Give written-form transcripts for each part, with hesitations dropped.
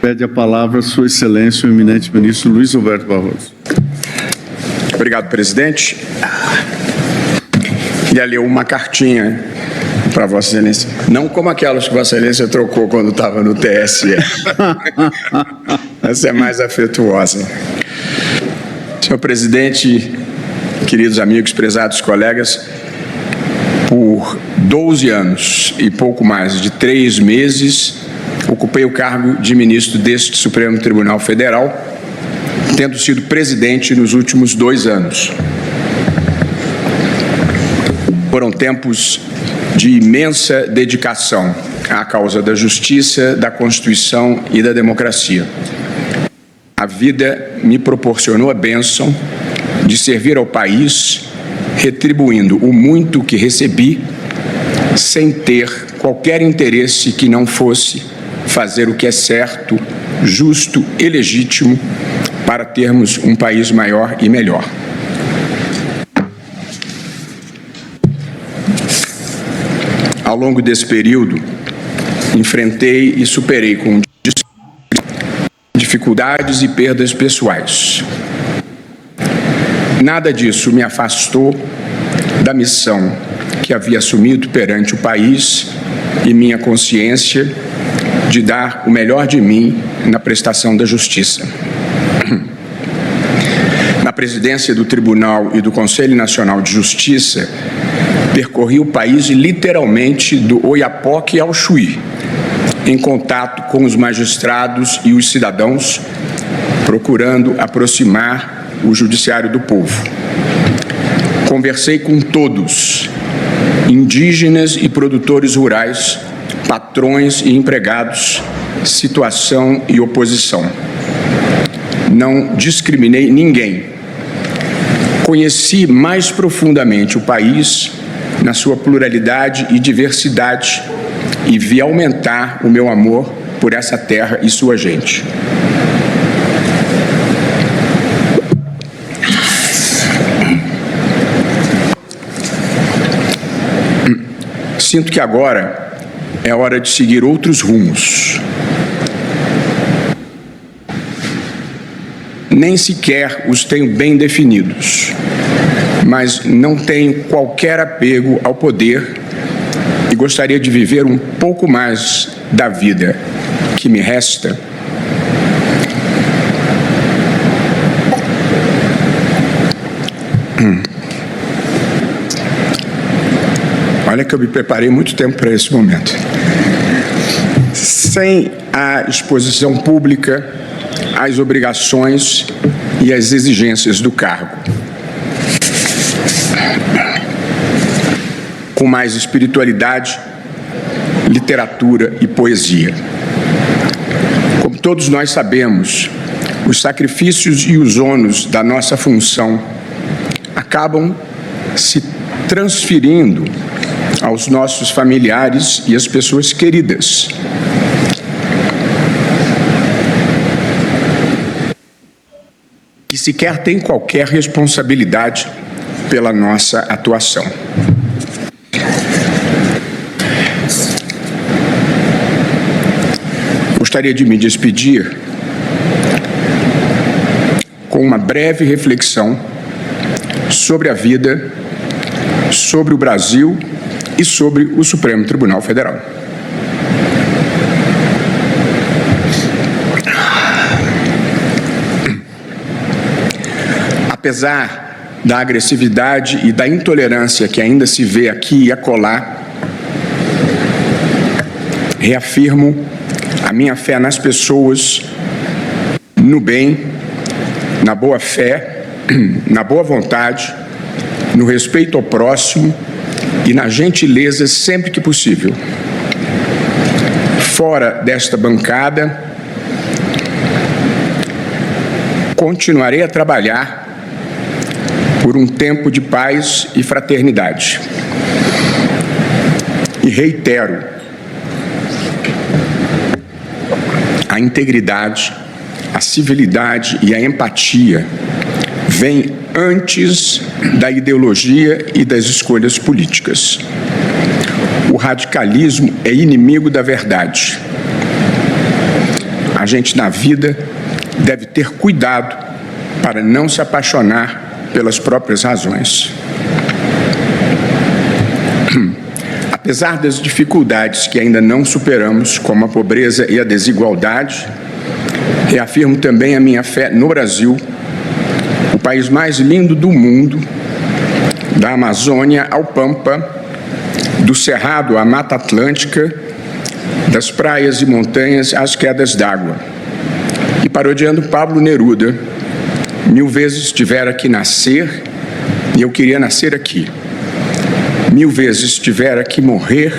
Pede a palavra Sua Excelência, o eminente ministro Luiz Roberto Barroso. Obrigado, presidente. Ia ler uma cartinha para Vossa Excelência, não como aquelas que Vossa Excelência trocou quando estava no TSE. Essa é mais afetuosa. Senhor presidente, queridos amigos, prezados colegas, por 12 anos e pouco mais de 3 meses, ocupei o cargo de ministro deste Supremo Tribunal Federal, tendo sido presidente nos últimos 2 anos. Foram tempos de imensa dedicação à causa da justiça, da Constituição e da democracia. A vida me proporcionou a bênção de servir ao país, retribuindo o muito que recebi, sem ter qualquer interesse que não fosse fazer o que é certo, justo e legítimo para termos um país maior e melhor. Ao longo desse período, enfrentei e superei com dificuldades e perdas pessoais. Nada disso me afastou da missão que havia assumido perante o país e minha consciência de dar o melhor de mim na prestação da justiça. Na presidência do Tribunal e do Conselho Nacional de Justiça, percorri o país literalmente do Oiapoque ao Chuí, em contato com os magistrados e os cidadãos, procurando aproximar o judiciário do povo. Conversei com todos, indígenas e produtores rurais, patrões e empregados, situação e oposição. Não discriminei ninguém. Conheci mais profundamente o país na sua pluralidade e diversidade e vi aumentar o meu amor por essa terra e sua gente. Sinto que agora é hora de seguir outros rumos. Nem sequer os tenho bem definidos, mas não tenho qualquer apego ao poder e gostaria de viver um pouco mais da vida que me resta. Olha que eu me preparei muito tempo para esse momento. Sem a exposição pública, as obrigações e as exigências do cargo. Com mais espiritualidade, literatura e poesia. Como todos nós sabemos, os sacrifícios e os ônus da nossa função acabam se transferindo aos nossos familiares e às pessoas queridas. Que sequer têm qualquer responsabilidade pela nossa atuação. Gostaria de me despedir com uma breve reflexão sobre a vida, sobre o Brasil e sobre o Supremo Tribunal Federal. Apesar da agressividade e da intolerância que ainda se vê aqui e acolá, reafirmo a minha fé nas pessoas, no bem, na boa fé, na boa vontade, no respeito ao próximo e na gentileza sempre que possível. Fora desta bancada, continuarei a trabalhar por um tempo de paz e fraternidade. E reitero, a integridade, a civilidade e a empatia vêm antes da ideologia e das escolhas políticas. O radicalismo é inimigo da verdade. a gente na vida deve ter cuidado para não se apaixonar pelas próprias razões. Apesar das dificuldades que ainda não superamos, como a pobreza e a desigualdade, reafirmo também a minha fé no Brasil, o país mais lindo do mundo, da Amazônia ao Pampa, do Cerrado à Mata Atlântica, das praias e montanhas às quedas d'água. E parodiando Pablo Neruda, 1000 vezes tivera que nascer e eu queria nascer aqui. 1000 vezes tivera que morrer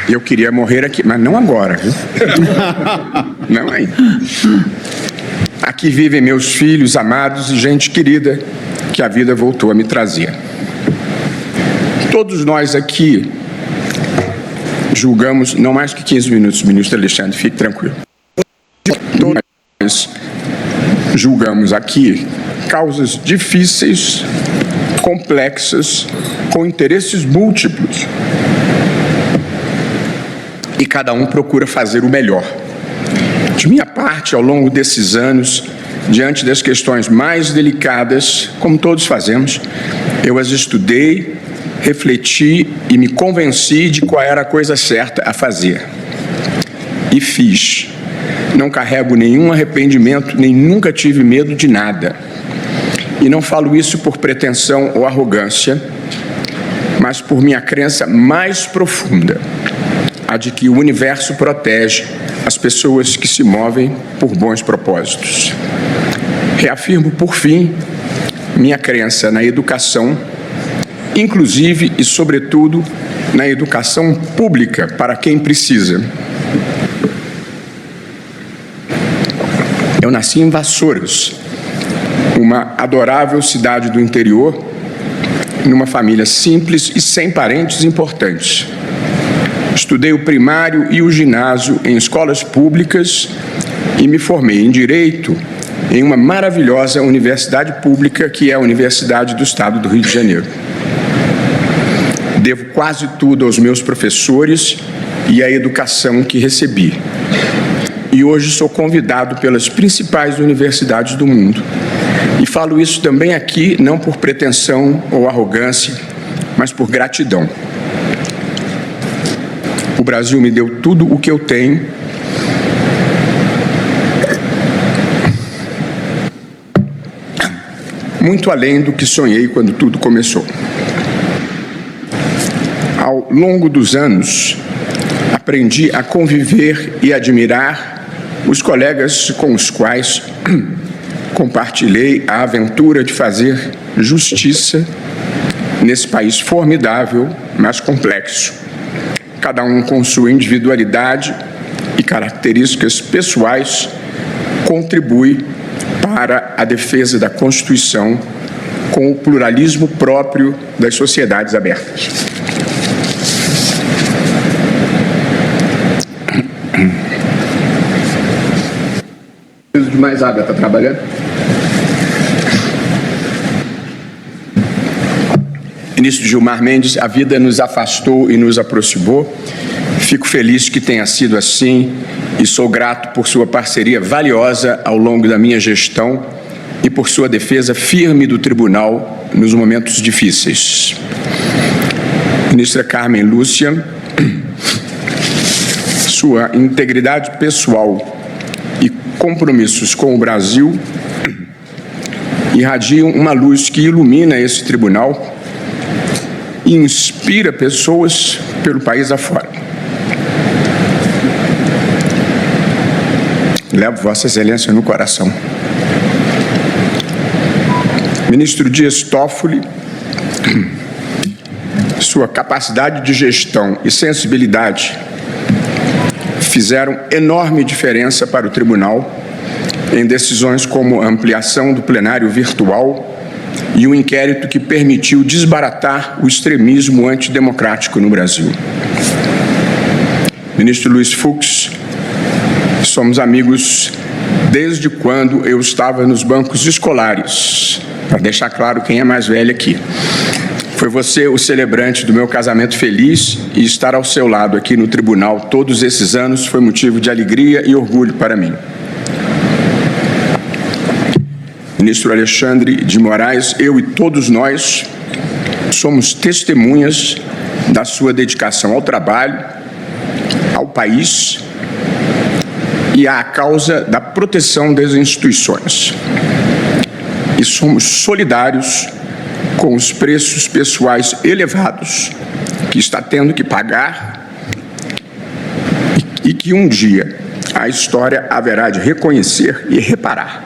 e eu queria morrer aqui, mas não agora, viu? Não aí. Aqui vivem meus filhos amados e gente querida que a vida voltou a me trazer. Todos nós aqui julgamos, não mais que 15 minutos, ministro Alexandre, fique tranquilo. Todos nós julgamos aqui causas difíceis, complexas, com interesses múltiplos. E cada um procura fazer o melhor. De minha parte, ao longo desses anos, diante das questões mais delicadas, como todos fazemos, eu as estudei, refleti e me convenci de qual era a coisa certa a fazer. E fiz. Não carrego nenhum arrependimento, nem nunca tive medo de nada. E não falo isso por pretensão ou arrogância, mas por minha crença mais profunda, a de que o universo protege as pessoas que se movem por bons propósitos. Reafirmo, por fim, minha crença na educação, inclusive e, sobretudo, na educação pública para quem precisa. Eu nasci em Vassouras, uma adorável cidade do interior, numa família simples e sem parentes importantes. Estudei o primário e o ginásio em escolas públicas e me formei em Direito em uma maravilhosa universidade pública, que é a Universidade do Estado do Rio de Janeiro. Devo quase tudo aos meus professores e à educação que recebi. E hoje sou convidado pelas principais universidades do mundo. E falo isso também aqui, não por pretensão ou arrogância, mas por gratidão. O Brasil me deu tudo o que eu tenho. Muito além do que sonhei quando tudo começou. Ao longo dos anos, aprendi a conviver e admirar os colegas com os quais compartilhei a aventura de fazer justiça nesse país formidável, mas complexo. Cada um com sua individualidade e características pessoais contribui para a defesa da Constituição com o pluralismo próprio das sociedades abertas. Preciso de mais água, está trabalhando? Ministro Gilmar Mendes, a vida nos afastou e nos aproximou. Fico feliz que tenha sido assim e sou grato por sua parceria valiosa ao longo da minha gestão e por sua defesa firme do Tribunal nos momentos difíceis. Ministra Carmen Lúcia, sua integridade pessoal e compromissos com o Brasil irradiam uma luz que ilumina esse tribunal e inspira pessoas pelo país afora. Levo Vossa Excelência no coração. Ministro Dias Toffoli, sua capacidade de gestão e sensibilidade fizeram enorme diferença para o tribunal em decisões como a ampliação do plenário virtual e o inquérito que permitiu desbaratar o extremismo antidemocrático no Brasil. Ministro Luiz Fux, Somos amigos desde quando eu estava nos bancos escolares, para deixar claro quem é mais velho aqui. Foi você o celebrante do meu casamento feliz, e estar ao seu lado aqui no tribunal todos esses anos foi motivo de alegria e orgulho para mim. Ministro Alexandre de Moraes, eu e todos nós somos testemunhas da sua dedicação ao trabalho, ao país e à causa da proteção das instituições. E somos solidários com os preços pessoais elevados que está tendo que pagar e que um dia a história haverá de reconhecer e reparar.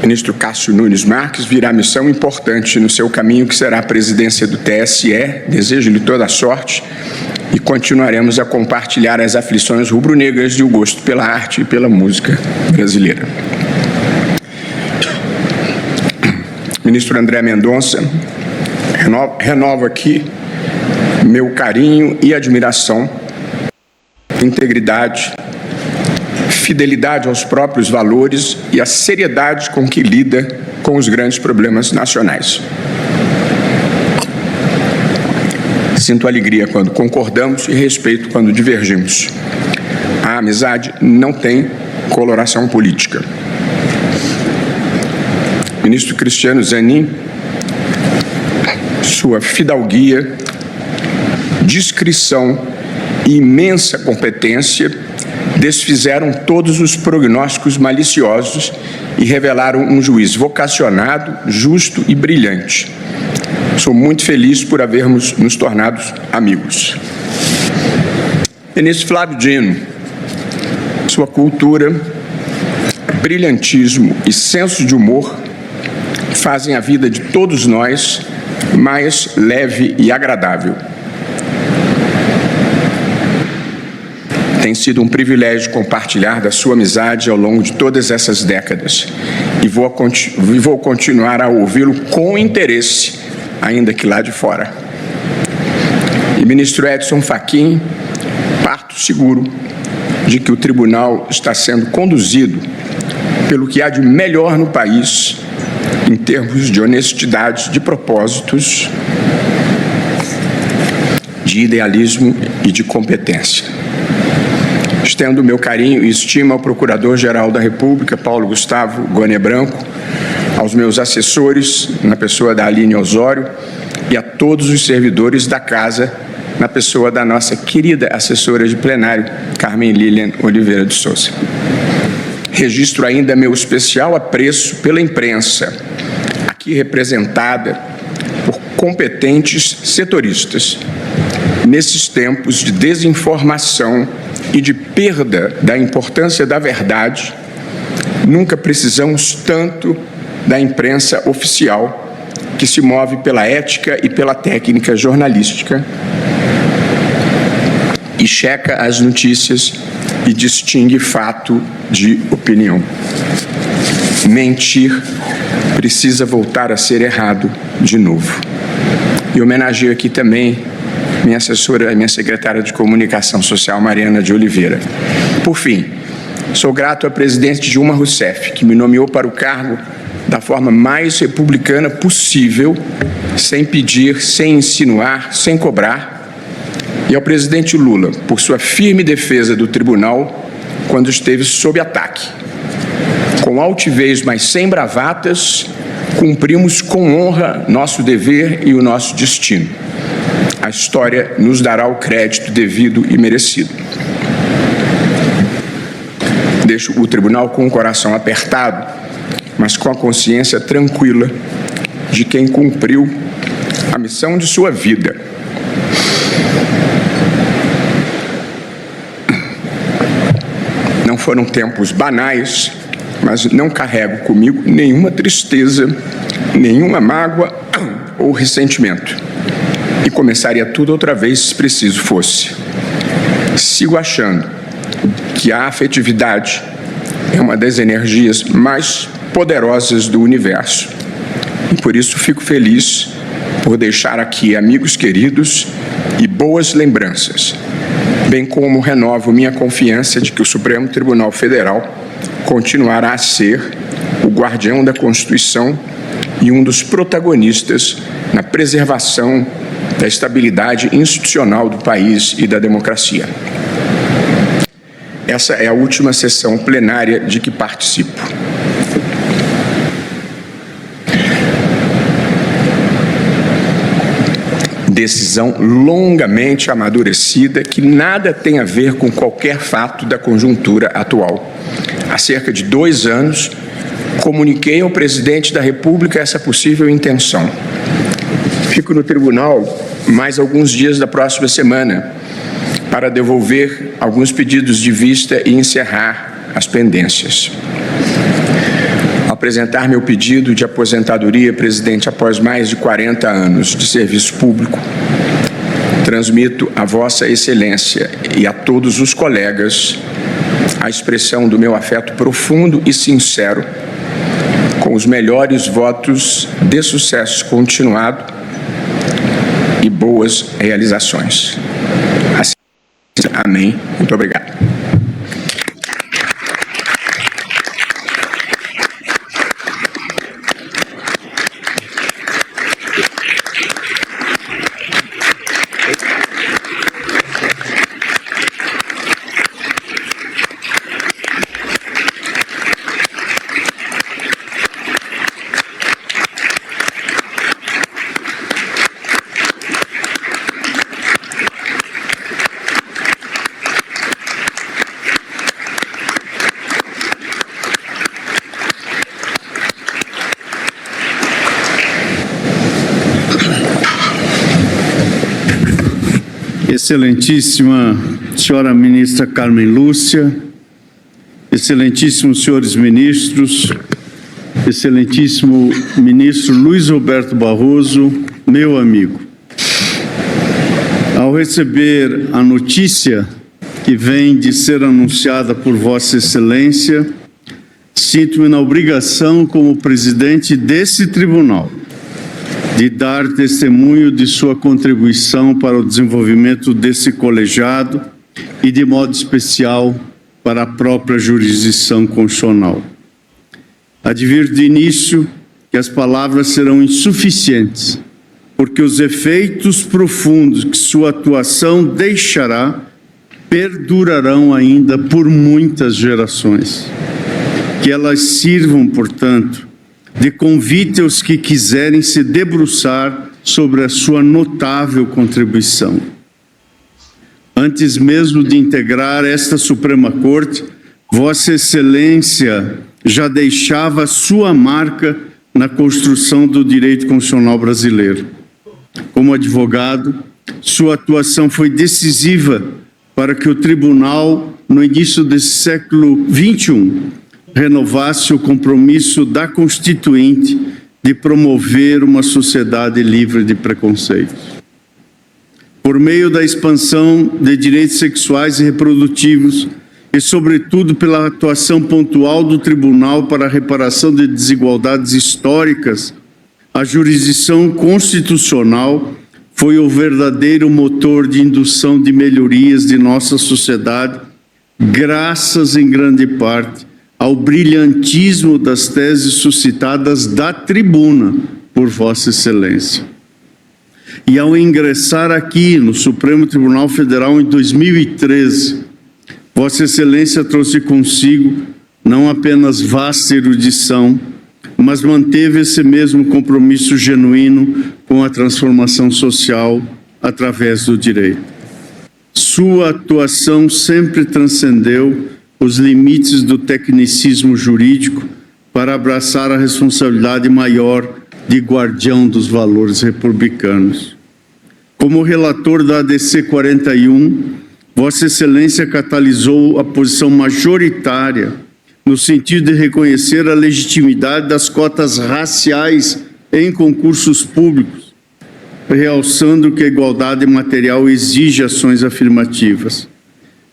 Ministro Cássio Nunes Marques virá missão importante no seu caminho, que será a presidência do TSE. Desejo-lhe toda a sorte e continuaremos a compartilhar as aflições rubro-negras e o gosto pela arte e pela música brasileira. Ministro André Mendonça, renovo aqui meu carinho e admiração, integridade, fidelidade aos próprios valores e a seriedade com que lida com os grandes problemas nacionais. Sinto alegria quando concordamos e respeito quando divergimos. A amizade não tem coloração política. Ministro Cristiano Zanin, sua fidalguia, discrição e imensa competência desfizeram todos os prognósticos maliciosos e revelaram um juiz vocacionado, justo e brilhante. Sou muito feliz por havermos nos tornado amigos. Ministro Flávio Dino, sua cultura, brilhantismo e senso de humor fazem a vida de todos nós mais leve e agradável. Tem sido um privilégio compartilhar da sua amizade ao longo de todas essas décadas e vou continuar a ouvi-lo com interesse, ainda que lá de fora. E ministro Edson Fachin, parto seguro de que o tribunal está sendo conduzido pelo que há de melhor no país em termos de honestidade, de propósitos, de idealismo e de competência. Estendo meu carinho e estima ao Procurador-Geral da República, Paulo Gustavo Goné Branco, aos meus assessores, na pessoa da Aline Osório, e a todos os servidores da Casa, na pessoa da nossa querida assessora de plenário, Carmen Lilian Oliveira de Souza. Registro ainda meu especial apreço pela imprensa, aqui representada por competentes setoristas. Nesses tempos de desinformação e de perda da importância da verdade, nunca precisamos tanto da imprensa oficial, que se move pela ética e pela técnica jornalística e checa as notícias e distingue fato de opinião. Mentir precisa voltar a ser errado de novo. E homenageio aqui também minha assessora, minha secretária de Comunicação Social, Mariana de Oliveira. Por fim, sou grato à presidente Dilma Rousseff, que me nomeou para o cargo da forma mais republicana possível, sem pedir, sem insinuar, sem cobrar, e ao presidente Lula, por sua firme defesa do tribunal quando esteve sob ataque. Com altivez, mas sem bravatas, cumprimos com honra nosso dever e o nosso destino. A história nos dará o crédito devido e merecido. Deixo o tribunal com o coração apertado, mas com a consciência tranquila de quem cumpriu a missão de sua vida. Não foram tempos banais, mas não carrego comigo nenhuma tristeza, nenhuma mágoa ou ressentimento. E começaria tudo outra vez se preciso fosse. Sigo achando que a afetividade é uma das energias mais poderosas do universo. E por isso fico feliz por deixar aqui amigos queridos e boas lembranças. bem como renovo minha confiança de que o Supremo Tribunal Federal continuará a ser o guardião da Constituição e um dos protagonistas na preservação da estabilidade institucional do país e da democracia. Essa é a última sessão plenária de que participo. Decisão longamente amadurecida que nada tem a ver com qualquer fato da conjuntura atual. Há cerca de 2 anos, comuniquei ao presidente da República essa possível intenção. Fico no tribunal mais alguns dias da próxima semana para devolver alguns pedidos de vista e encerrar as pendências. Ao apresentar meu pedido de aposentadoria, presidente, após mais de 40 anos de serviço público, transmito a Vossa Excelência e a todos os colegas a expressão do meu afeto profundo e sincero, com os melhores votos de sucesso continuado e boas realizações. Assim, amém. Muito obrigado. Excelentíssima senhora ministra Carmen Lúcia, excelentíssimos senhores ministros, excelentíssimo ministro Luiz Roberto Barroso, meu amigo. Ao receber a notícia que vem de ser anunciada por Vossa Excelência, sinto-me na obrigação, como presidente desse tribunal, de dar testemunho de sua contribuição para o desenvolvimento desse colegiado e, de modo especial, para a própria jurisdição constitucional. Advirto de início que as palavras serão insuficientes, porque os efeitos profundos que sua atuação deixará perdurarão ainda por muitas gerações. Que elas sirvam, portanto, de convite aos que quiserem se debruçar sobre a sua notável contribuição. Antes mesmo de integrar esta Suprema Corte, Vossa Excelência já deixava sua marca na construção do direito constitucional brasileiro. Como advogado, sua atuação foi decisiva para que o Tribunal, no início desse século XXI, renovasse o compromisso da Constituinte de promover uma sociedade livre de preconceitos. Por meio da expansão de direitos sexuais e reprodutivos e, sobretudo, pela atuação pontual do Tribunal para a reparação de desigualdades históricas, a jurisdição constitucional foi o verdadeiro motor de indução de melhorias de nossa sociedade, graças, em grande parte, ao brilhantismo das teses suscitadas da tribuna por Vossa Excelência. E ao ingressar aqui no Supremo Tribunal Federal em 2013, Vossa Excelência trouxe consigo não apenas vasta erudição, mas manteve esse mesmo compromisso genuíno com a transformação social através do direito. Sua atuação sempre transcendeu os limites do tecnicismo jurídico para abraçar a responsabilidade maior de guardião dos valores republicanos. Como relator da ADC 41, Vossa Excelência catalisou a posição majoritária no sentido de reconhecer a legitimidade das cotas raciais em concursos públicos, realçando que a igualdade material exige ações afirmativas.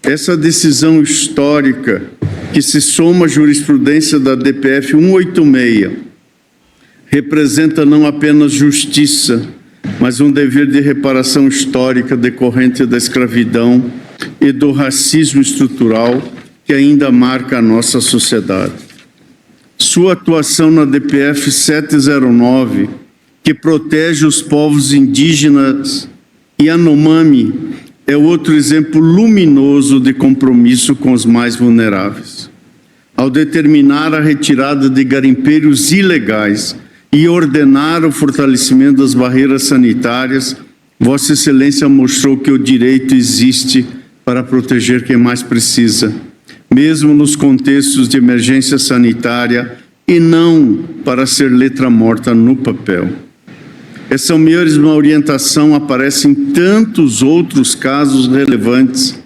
Essa decisão histórica, que se soma à jurisprudência da DPF 186, representa não apenas justiça, mas um dever de reparação histórica decorrente da escravidão e do racismo estrutural que ainda marca a nossa sociedade. Sua atuação na DPF 709, que protege os povos indígenas e Yanomami, é outro exemplo luminoso de compromisso com os mais vulneráveis. Ao determinar a retirada de garimpeiros ilegais e ordenar o fortalecimento das barreiras sanitárias, Vossa Excelência mostrou que o direito existe para proteger quem mais precisa, mesmo nos contextos de emergência sanitária, e não para ser letra morta no papel. Essa mesma orientação aparece em tantos outros casos relevantes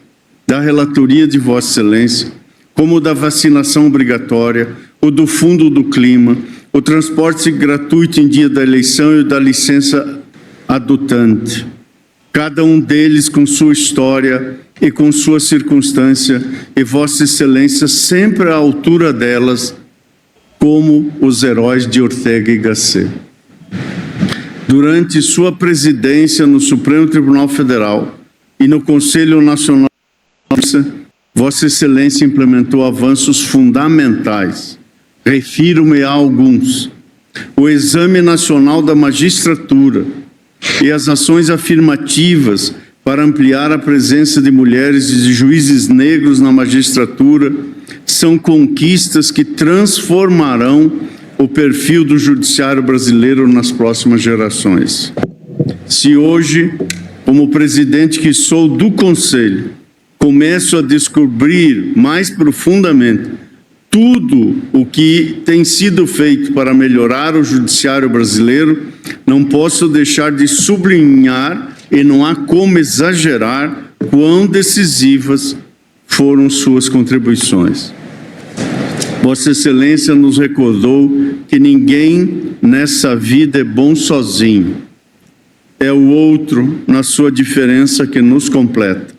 da relatoria de Vossa Excelência, como o da vacinação obrigatória, o do Fundo do Clima, o transporte gratuito em dia da eleição e o da licença adotante. Cada um deles com sua história e com sua circunstância, e Vossa Excelência sempre à altura delas, como os heróis de Ortega y Gasset. Durante sua presidência no Supremo Tribunal Federal e no Conselho Nacional de Justiça, Vossa Excelência implementou avanços fundamentais. Refiro-me a alguns: o Exame Nacional da Magistratura e as ações afirmativas para ampliar a presença de mulheres e de juízes negros na magistratura são conquistas que transformarão o perfil do judiciário brasileiro nas próximas gerações. Se hoje, como presidente que sou do Conselho, começo a descobrir mais profundamente tudo o que tem sido feito para melhorar o judiciário brasileiro, não posso deixar de sublinhar, e não há como exagerar, quão decisivas foram suas contribuições. Vossa Excelência nos recordou que ninguém nessa vida é bom sozinho. É o outro, na sua diferença, que nos completa.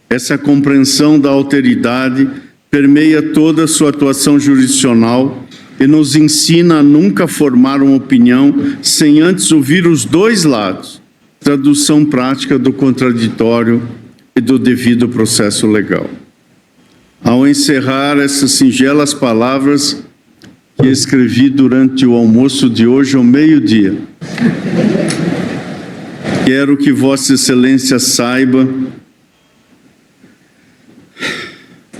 Essa compreensão da alteridade permeia toda a sua atuação jurisdicional e nos ensina a nunca formar uma opinião sem antes ouvir os dois lados, tradução prática do contraditório e do devido processo legal. Ao encerrar essas singelas palavras que escrevi durante o almoço de hoje ao meio-dia, quero que Vossa Excelência saiba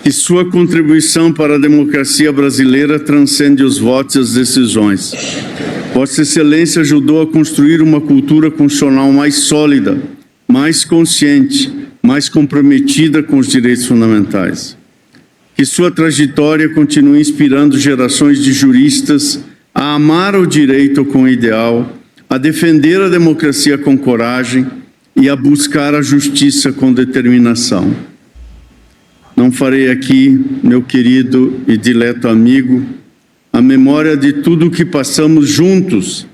que sua contribuição para a democracia brasileira transcende os votos e as decisões. Vossa Excelência ajudou a construir uma cultura constitucional mais sólida, mais consciente, mais comprometida com os direitos fundamentais. Que sua trajetória continue inspirando gerações de juristas a amar o direito com ideal, a defender a democracia com coragem e a buscar a justiça com determinação. Não farei aqui, meu querido e dileto amigo, a memória de tudo o que passamos juntos,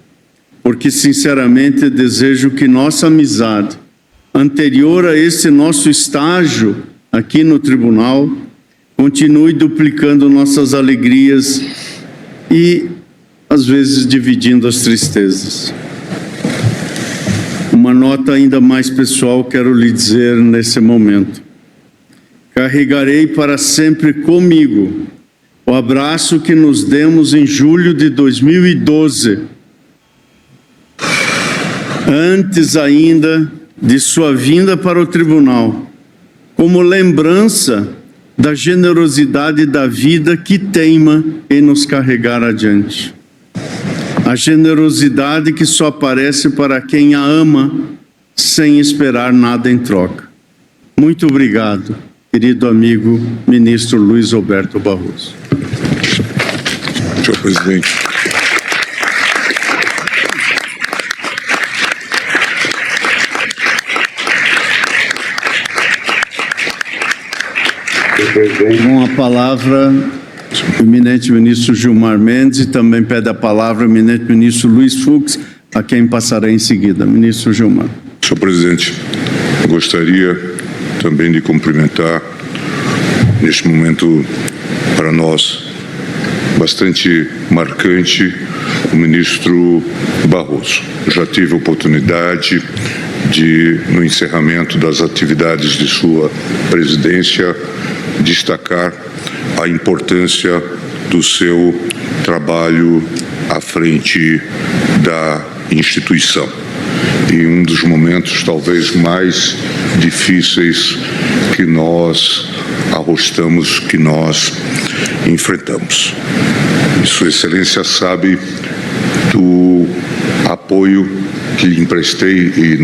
porque sinceramente desejo que nossa amizade, anterior a esse nosso estágio aqui no tribunal, continue duplicando nossas alegrias e, às vezes, dividindo as tristezas. Uma nota ainda mais pessoal quero lhe dizer nesse momento. Carregarei para sempre comigo o abraço que nos demos em julho de 2012, antes ainda de sua vinda para o tribunal, como lembrança da generosidade da vida que teima em nos carregar adiante. A generosidade que só aparece para quem a ama, sem esperar nada em troca. Muito obrigado, querido amigo ministro Luiz Roberto Barroso. Senhor presidente. Com a palavra, o eminente ministro Gilmar Mendes, e também pede a palavra o eminente ministro Luiz Fux, a quem passarei em seguida. Ministro Gilmar. Senhor presidente, gostaria também de cumprimentar, neste momento para nós bastante marcante, o ministro Barroso. Já tive a oportunidade de, no encerramento das atividades de sua presidência, destacar a importância do seu trabalho à frente da instituição. E um dos momentos talvez mais difíceis que nós arrostamos, que nós enfrentamos. E Sua Excelência sabe do apoio que lhe emprestei, e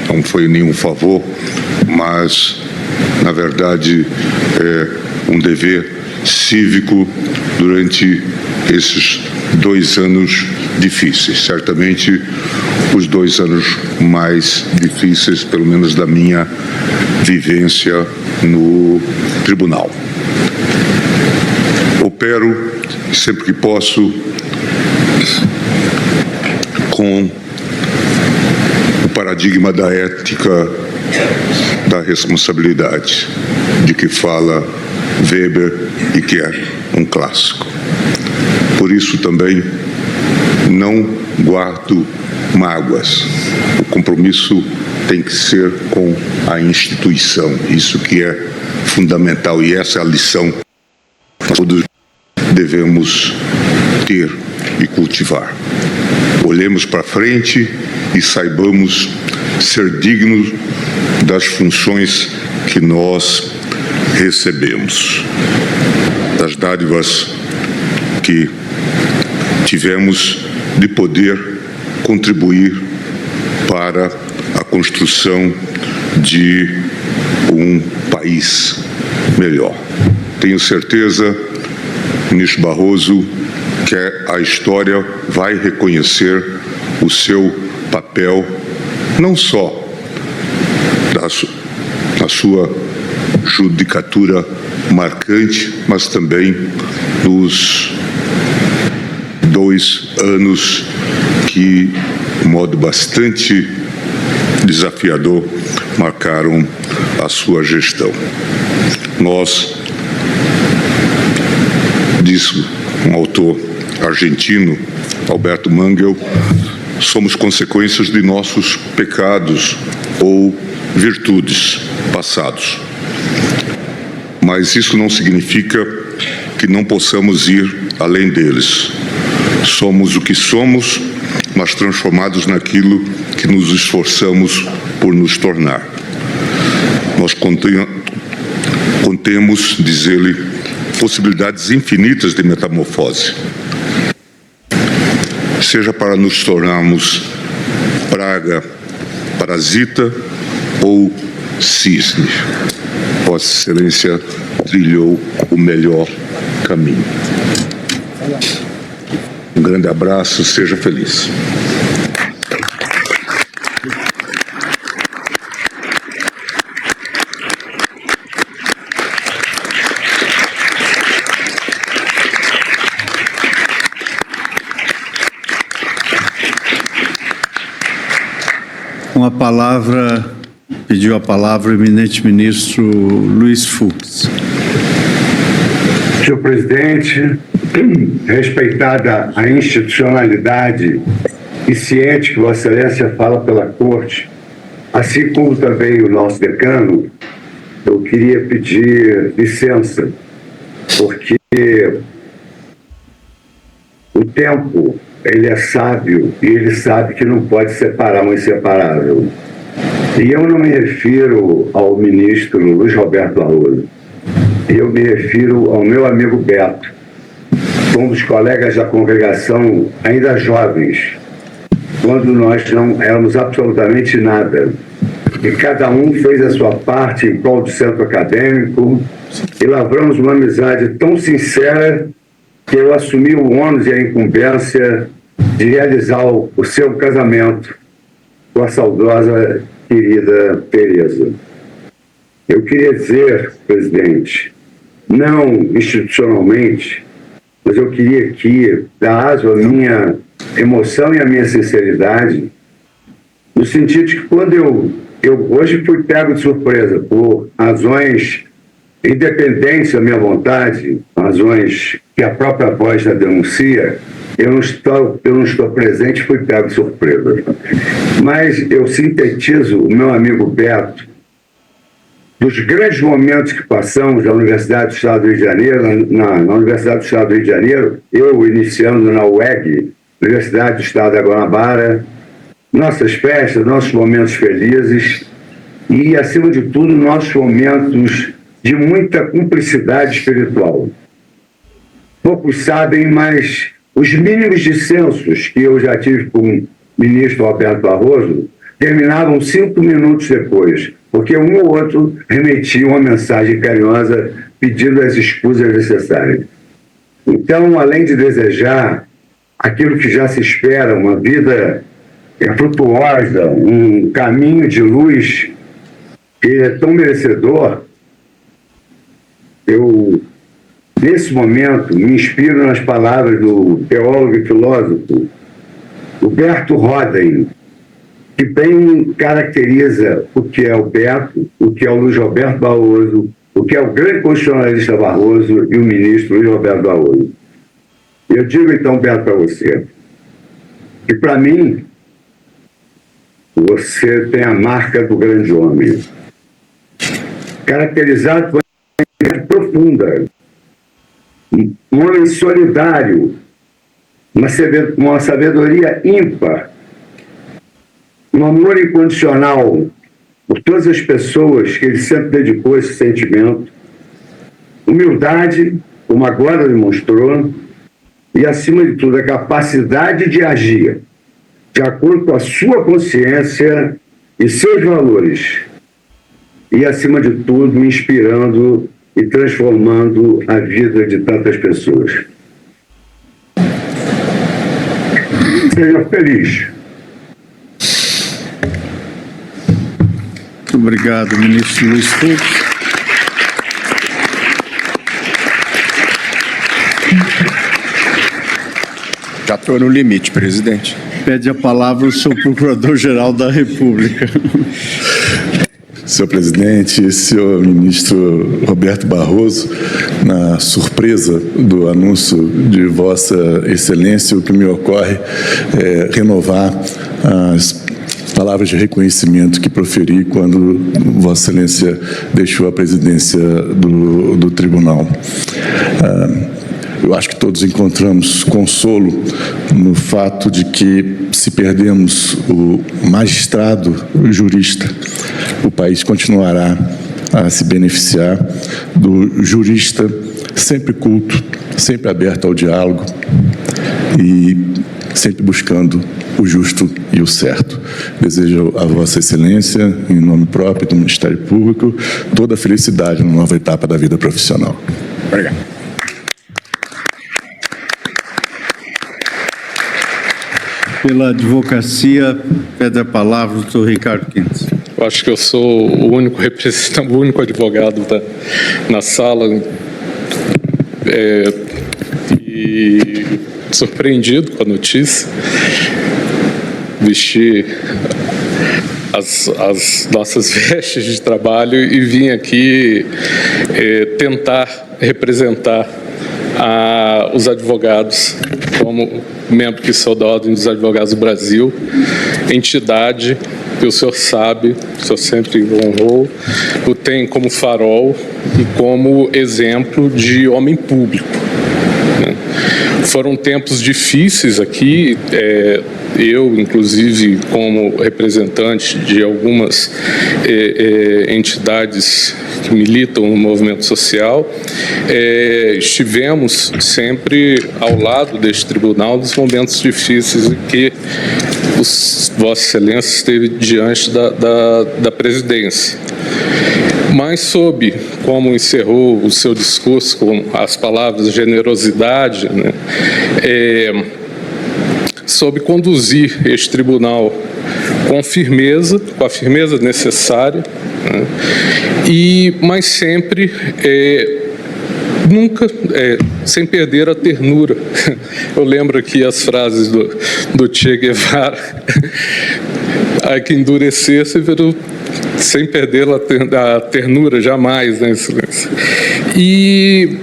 não foi nenhum favor, mas, na verdade, é um dever cívico durante esses 2 anos difíceis. Certamente, os 2 anos mais difíceis, pelo menos da minha vivência no tribunal. Opero, sempre que posso, com o paradigma da ética da responsabilidade, de que fala Weber e que é um clássico. Por isso também não guardo mágoas. O compromisso tem que ser com a instituição, isso que é fundamental, e essa é a lição que todos devemos ter e cultivar. Olhemos para frente e saibamos ser dignos das funções que nós recebemos, das dádivas que tivemos de poder contribuir para a construção de um país melhor. Tenho certeza, ministro Barroso, que a história vai reconhecer o seu papel, não só na sua judicatura marcante, mas também nos 2 anos que, de modo bastante desafiador, marcaram a sua gestão. Nós, disse um autor argentino, Alberto Mangel, somos consequências de nossos pecados ou virtudes passados. Mas isso não significa que não possamos ir além deles. Somos o que somos, mas transformados naquilo que nos esforçamos por nos tornar. Nós contemos, diz ele, possibilidades infinitas de metamorfose, seja para nos tornarmos praga, parasita ou cisne. Vossa Excelência trilhou o melhor caminho. Um grande abraço, seja feliz. Com a palavra, pediu a palavra o eminente ministro Luiz Fux. Senhor presidente, respeitada a institucionalidade e ciente que Vossa Excelência fala pela Corte, assim como também o nosso decano, eu queria pedir licença, porque o tempo, ele é sábio e ele sabe que não pode separar o inseparável. E eu não me refiro ao ministro Luiz Roberto Barroso, eu me refiro ao meu amigo Beto, um dos colegas da congregação ainda jovens, quando nós não éramos absolutamente nada. E cada um fez a sua parte em prol do centro acadêmico e lavramos uma amizade tão sincera que eu assumi o ônus e a incumbência de realizar o seu casamento com a saudosa querida Tereza. Eu queria dizer, presidente, não institucionalmente, mas eu queria aqui dar aso à minha emoção e à minha sinceridade, no sentido de que quando eu hoje fui pego de surpresa por razões independentes da minha vontade, razões que a própria voz já denuncia, eu não estou presente, fui pego de surpresa. Mas eu sintetizo o meu amigo Beto, dos grandes momentos que passamos na Universidade do Estado do Rio de Janeiro, na Universidade do Estado do Rio de Janeiro, eu iniciando na UEG, Universidade do Estado da Guanabara, nossas festas, nossos momentos felizes e, acima de tudo, nossos momentos de muita cumplicidade espiritual. Poucos sabem, mas os mínimos dissensos que eu já tive com o ministro Roberto Barroso terminavam 5 minutos depois, porque um ou outro remetia uma mensagem carinhosa pedindo as escusas necessárias. Então, além de desejar aquilo que já se espera, uma vida frutuosa, um caminho de luz que é tão merecedor, eu, nesse momento, me inspiro nas palavras do teólogo e filósofo Huberto Roden, que bem caracteriza o que é o Beto, o que é o Luiz Roberto Barroso, o que é o grande constitucionalista Barroso e o ministro Luiz Roberto Barroso. Eu digo então, Beto, para você, que para mim, você tem a marca do grande homem, caracterizado por uma identidade profunda, um homem solidário, uma sabedoria ímpar, um amor incondicional por todas as pessoas que ele sempre dedicou esse sentimento, humildade, como agora demonstrou, e, acima de tudo, a capacidade de agir de acordo com a sua consciência e seus valores, e, acima de tudo, me inspirando e transformando a vida de tantas pessoas. Seja feliz. Muito obrigado, ministro Luiz Fux. Já estou no limite, presidente. Pede a palavra o senhor Procurador-Geral da República. Senhor presidente, senhor ministro Roberto Barroso, na surpresa do anúncio de Vossa Excelência, o que me ocorre é renovar as palavras de reconhecimento que proferi quando Vossa Excelência deixou a presidência do tribunal. Eu acho que todos encontramos consolo no fato de que, se perdemos o magistrado, o jurista, o país continuará a se beneficiar do jurista sempre culto, sempre aberto ao diálogo e sempre buscando o justo e o certo. Desejo a Vossa Excelência, em nome próprio do Ministério Público, toda a felicidade na nova etapa da vida profissional. Obrigado. Pela advocacia, pede a palavra o doutor Ricardo Quintas. Eu acho que eu sou o único representante, o único advogado na sala e surpreendido com a notícia. Vesti as nossas vestes de trabalho e vim aqui tentar representar os advogados, como membro que sou da Ordem dos Advogados do Brasil, entidade que o senhor sabe, o senhor sempre honrou, o tem como farol e como exemplo de homem público. Foram tempos difíceis aqui, eu, inclusive, como representante de algumas entidades que militam no movimento social, estivemos sempre ao lado deste tribunal nos momentos difíceis em que Vossa Excelência esteve diante da presidência. Mas soube, como encerrou o seu discurso com as palavras generosidade, né, soube conduzir este tribunal com firmeza, com a firmeza necessária, né, mas sempre, nunca, sem perder a ternura. Eu lembro aqui as frases do Che Guevara, a que endurecesse, sem perder a ternura, jamais, né, Excelência? E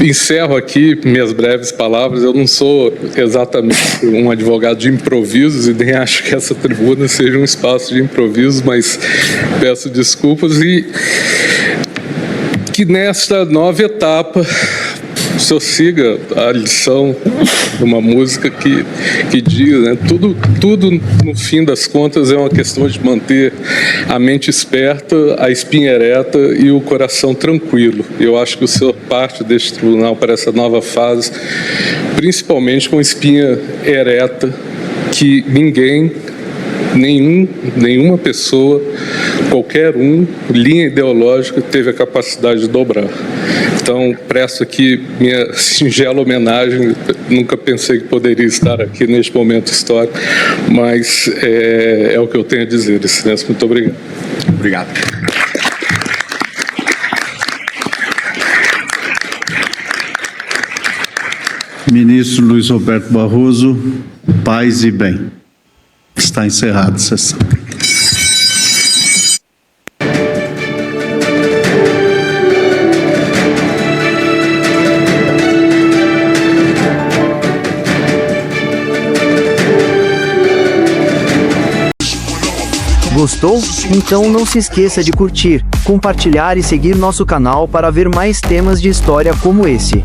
encerro aqui minhas breves palavras. Eu não sou exatamente um advogado de improvisos e nem acho que essa tribuna seja um espaço de improvisos, mas peço desculpas e que nesta nova etapa o senhor siga a lição de uma música que diz, né, tudo no fim das contas é uma questão de manter a mente esperta, a espinha ereta e o coração tranquilo. Eu acho que o senhor parte deste tribunal para essa nova fase, principalmente com espinha ereta, que nenhuma pessoa, qualquer linha ideológica teve a capacidade de dobrar. Então, presto aqui minha singela homenagem. Nunca pensei que poderia estar aqui neste momento histórico, mas é o que eu tenho a dizer, Excelência. Muito obrigado. Obrigado. Ministro Luiz Roberto Barroso, paz e bem. Está encerrada a sessão. Gostou? Então não se esqueça de curtir, compartilhar e seguir nosso canal para ver mais temas de história como esse.